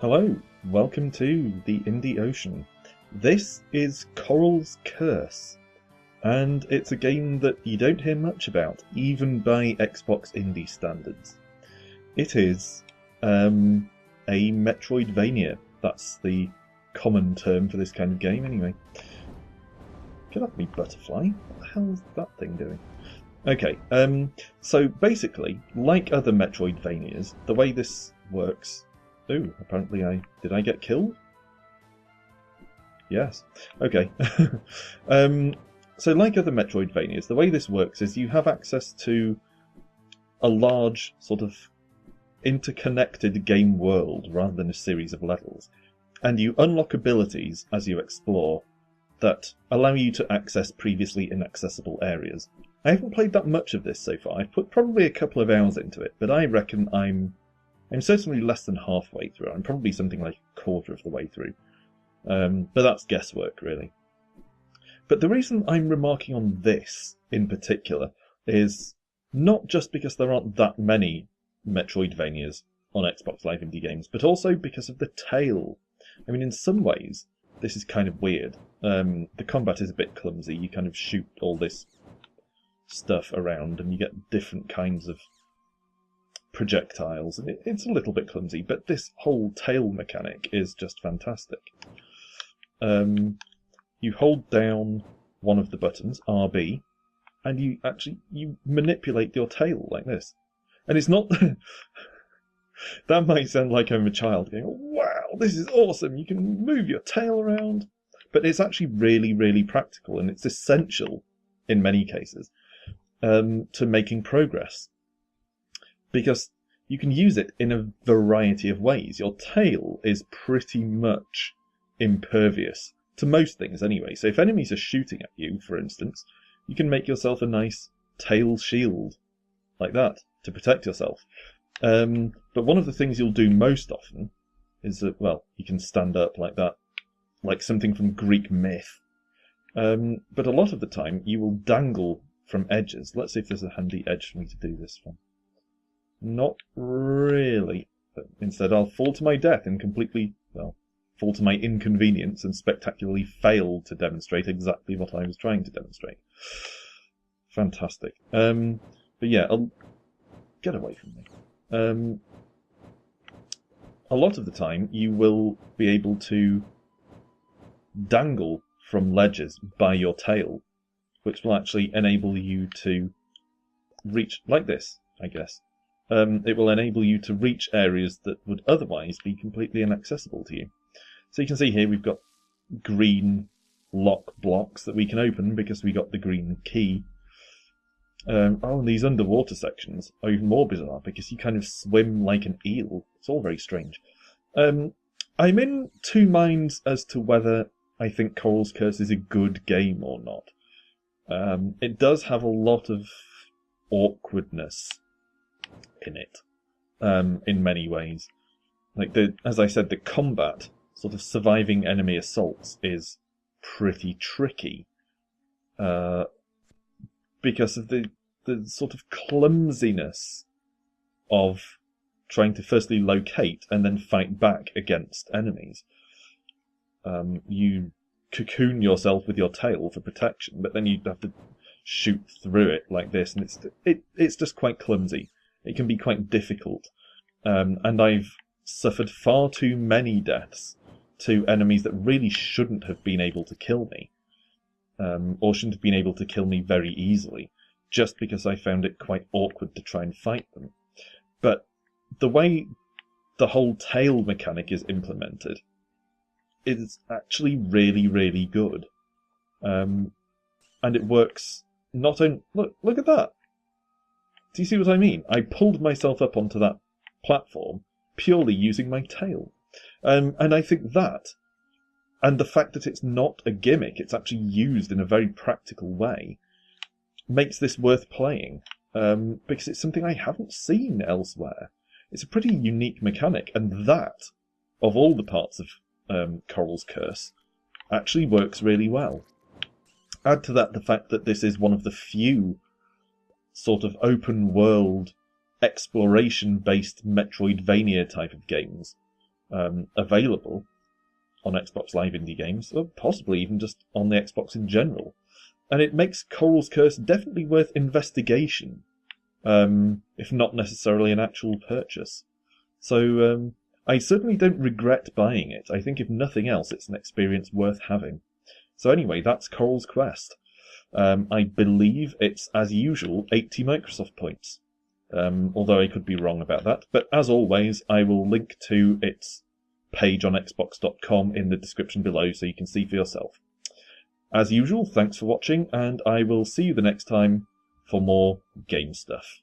Hello, welcome to the Indie Ocean. This is Coral's Curse, and it's a game that you don't hear much about, even by Xbox indie standards. It is a Metroidvania. That's the common term for this kind of game, anyway. Get off me, butterfly. What the hell is that thing doing? Okay, so basically, like other Metroidvanias, the way this works... Ooh, apparently did I get killed? Yes. Okay. So like other Metroidvanias, the way this works is you have access to a large, sort of interconnected game world rather than a series of levels. And you unlock abilities as you explore that allow you to access previously inaccessible areas. I haven't played that much of this so far. I've put probably a couple of hours into it, but I reckon I'm certainly less than halfway through. I'm probably something like a quarter of the way through. But that's guesswork, really. But the reason I'm remarking on this in particular is not just because there aren't that many Metroidvanias on Xbox Live Indie Games, but also because of the tale. I mean, in some ways, this is kind of weird. The combat is a bit clumsy. You kind of shoot all this stuff around, and you get different kinds of projectiles, and it's a little bit clumsy, but this whole tail mechanic is just fantastic. You hold down one of the buttons, RB, and you manipulate your tail like this. And it's not... That might sound like I'm a child going, wow, this is awesome, you can move your tail around. But it's actually really, really practical, and it's essential, in many cases, to making progress. Because you can use it in a variety of ways. Your tail is pretty much impervious to most things anyway. So if enemies are shooting at you, for instance, you can make yourself a nice tail shield, like that, to protect yourself. But one of the things you'll do most often is that, well, you can stand up like that, like something from Greek myth. But a lot of the time, you will dangle from edges. Let's see if there's a handy edge for me to do this from. Not really. But instead, I'll fall to my death and fall to my inconvenience and spectacularly fail to demonstrate exactly what I was trying to demonstrate. Fantastic. But yeah, get away from me. A lot of the time, you will be able to dangle from ledges by your tail, which will actually enable you to reach, like this, I guess. It will enable you to reach areas that would otherwise be completely inaccessible to you. So you can see here we've got green lock blocks that we can open because we got the green key. And these underwater sections are even more bizarre because you kind of swim like an eel. It's all very strange. I'm in two minds as to whether I think Coral's Curse is a good game or not. It does have a lot of awkwardness in it, in many ways. Like as I said, the combat, sort of surviving enemy assaults, is pretty tricky, because of the sort of clumsiness of trying to firstly locate and then fight back against enemies. You cocoon yourself with your tail for protection, but then you have to shoot through it like this, and it's just quite clumsy. It can be quite difficult, and I've suffered far too many deaths to enemies that really shouldn't have been able to kill me, or shouldn't have been able to kill me very easily, just because I found it quite awkward to try and fight them. But the way the whole tail mechanic is implemented is actually really, really good, and it works not only... Look at that! Do you see what I mean? I pulled myself up onto that platform purely using my tail. And I think that, and the fact that it's not a gimmick, it's actually used in a very practical way, makes this worth playing, because it's something I haven't seen elsewhere. It's a pretty unique mechanic, and that, of all the parts of Coral's Curse, actually works really well. Add to that the fact that this is one of the few sort of open world exploration based Metroidvania type of games available on Xbox Live Indie Games, or possibly even just on the Xbox in general. And it makes Coral's Curse definitely worth investigation, if not necessarily an actual purchase. So I certainly don't regret buying it. I think if nothing else, it's an experience worth having. So anyway, that's Coral's Quest. I believe it's, as usual, 80 Microsoft points. Although I could be wrong about that. But as always, I will link to its page on Xbox.com in the description below so you can see for yourself. As usual, thanks for watching, and I will see you the next time for more game stuff.